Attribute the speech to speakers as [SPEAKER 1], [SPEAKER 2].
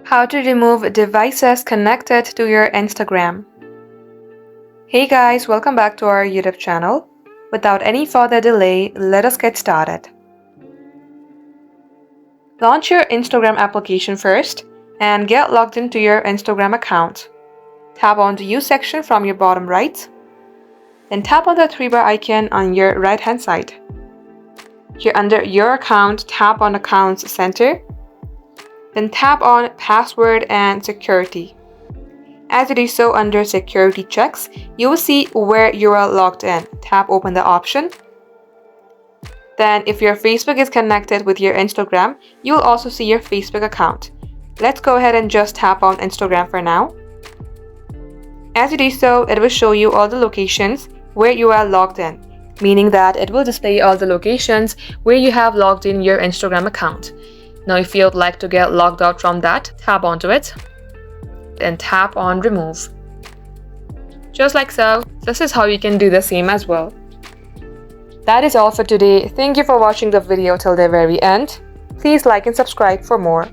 [SPEAKER 1] How to remove devices connected to your Instagram. Hey guys, welcome back to our YouTube channel. Without any further delay, let us get started. Launch your Instagram application first and get logged into your Instagram account. Tap on the Use section from your bottom right. Then tap on the 3-bar icon on your right hand side. Here under Your Account, tap on Accounts Center. Then tap on Password and Security. As you do so under Security Checks, you will see where you are logged in. Tap Open the option. Then if your Facebook is connected with your Instagram, you will also see your Facebook account. Let's go ahead and just tap on Instagram for now. As you do so, it will show you all the locations where you are logged in, meaning that it will display all the locations where you have logged in your Instagram account. Now if you would like to get logged out from that, tap onto it and tap on Remove. Just like so. This is how you can do the same as well. That is all for today. Thank you for watching the video till the very end. Please like and subscribe for more.